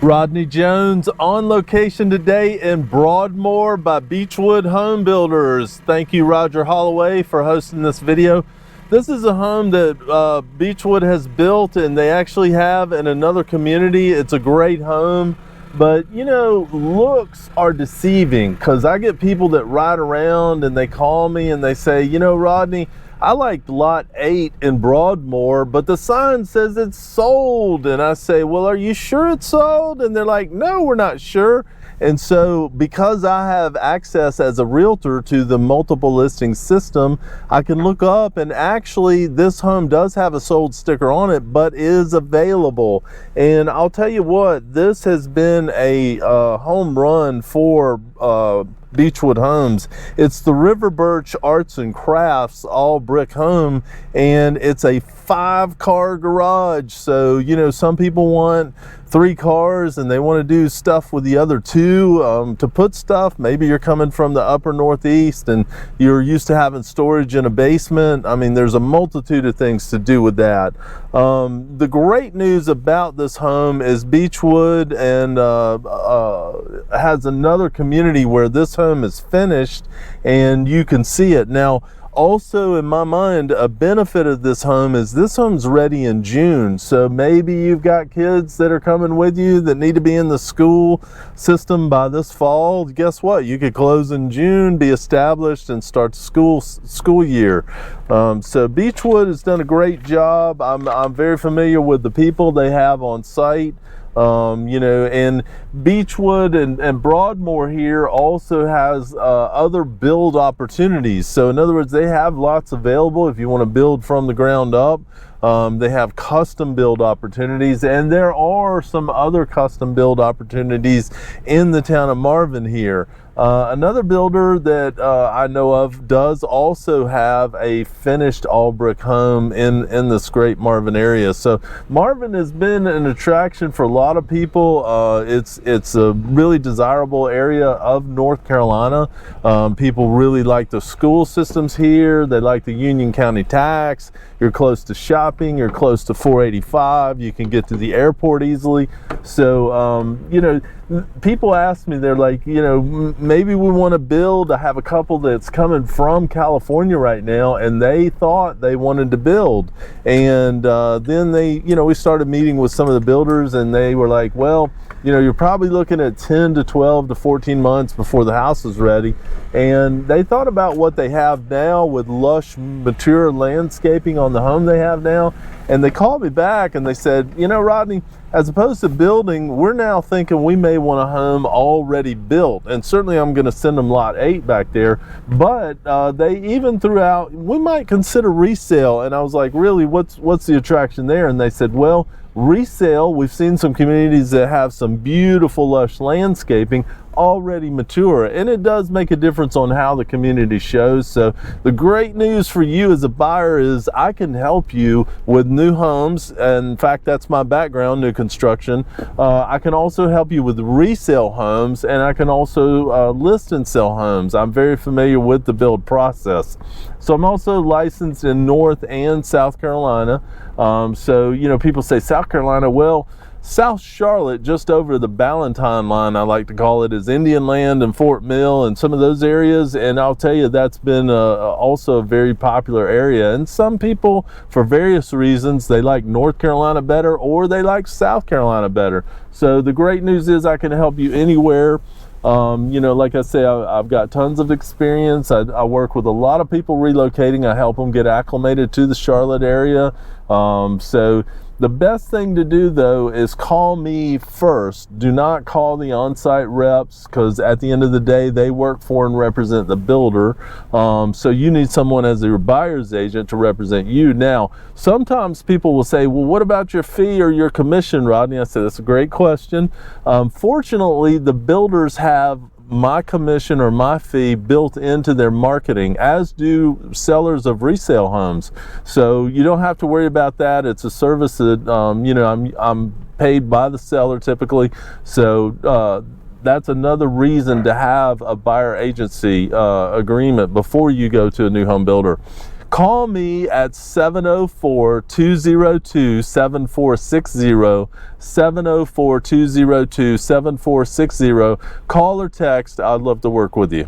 Rodney Jones on location today in Broadmoor by Beechwood Home Builders. Thank you, Roger Holloway, for hosting this video. This is a home that Beechwood has built, and they actually have in another community. It's a great home, but you know, looks are deceiving, because I get people that ride around and they call me and they say, you know, Rodney, I liked lot 8 in Broadmoor, but the sign says it's sold. And I say, well, are you sure it's sold? And they're like, no, we're not sure. And so because I have access as a realtor to the multiple listing system, I can look up, and actually this home does have a sold sticker on it, but is available. And I'll tell you what, this has been a home run for Beechwood Homes. It's the River Birch Arts and Crafts all brick home, and it's a 5-car garage. So, you know, some people want 3 cars and they want to do stuff with the other 2 to put stuff. Maybe you're coming from the upper Northeast and you're used to having storage in a basement. I mean, there's a multitude of things to do with that. The great news about this home is Beechwood and has another community where this home is finished and you can see it. Now, also, in my mind, a benefit of this home is this home's ready in June. So maybe you've got kids that are coming with you that need to be in the school system by this fall. Guess what? You could close in June, be established, and start school year. So Beechwood has done a great job. I'm very familiar with the people they have on site. You know, and Beechwood and Broadmoor here also has other build opportunities. So in other words, they have lots available if you want to build from the ground up. They have custom build opportunities, and there are some other custom build opportunities in the town of Marvin here. Another builder that I know of does also have a finished all brick home in this great Marvin area. So Marvin has been an attraction for a lot of people. It's a really desirable area of North Carolina. People really like the school systems here. They like the Union County tax. You're close to shopping. You're close to 485. You can get to the airport easily. So, you know, people ask me, they're like, you know, maybe we want to build. I have a couple that's coming from California right now, and they thought they wanted to build. And then they, you know, we started meeting with some of the builders, and they were like, well, you know, you're probably looking at 10 to 12 to 14 months before the house is ready. And they thought about what they have now with lush, mature landscaping on the home they have now. And they called me back and they said, you know, Rodney, as opposed to building, we're now thinking we may want a home already built. And certainly I'm going to send them lot 8 back there. But they even threw out, we might consider resale. And I was like, really, what's the attraction there? And they said, well, resale, we've seen some communities that have some beautiful lush landscaping already mature, and it does make a difference on how the community shows. So the great news for you as a buyer is I can help you with new homes, and in fact that's my background, new construction. I can also help you with resale homes, and I can also list and sell homes. I'm very familiar with the build process. So I'm also licensed in North and South Carolina. So, you know, people say South Carolina, well, South Charlotte, just over the Ballantine line, I like to call it, is Indian Land and Fort Mill and some of those areas. And I'll tell you, that's been also a very popular area. And some people, for various reasons, they like North Carolina better or they like South Carolina better. So the great news is I can help you anywhere. You know, like I say, I've got tons of experience. I work with a lot of people relocating. I help them get acclimated to the Charlotte area. So the best thing to do, though, is call me first. Do not call the on-site reps, because at the end of the day, they work for and represent the builder. So you need someone as your buyer's agent to represent you. Now, sometimes people will say, well, what about your fee or your commission, Rodney? I said, that's a great question. Fortunately, the builders have my commission or my fee built into their marketing, as do sellers of resale homes. So you don't have to worry about that. It's a service that, you know, I'm paid by the seller typically. So that's another reason to have a buyer agency agreement before you go to a new home builder. call me at 704-202-7460, 704-202-7460. Call or text. I'd love to work with you.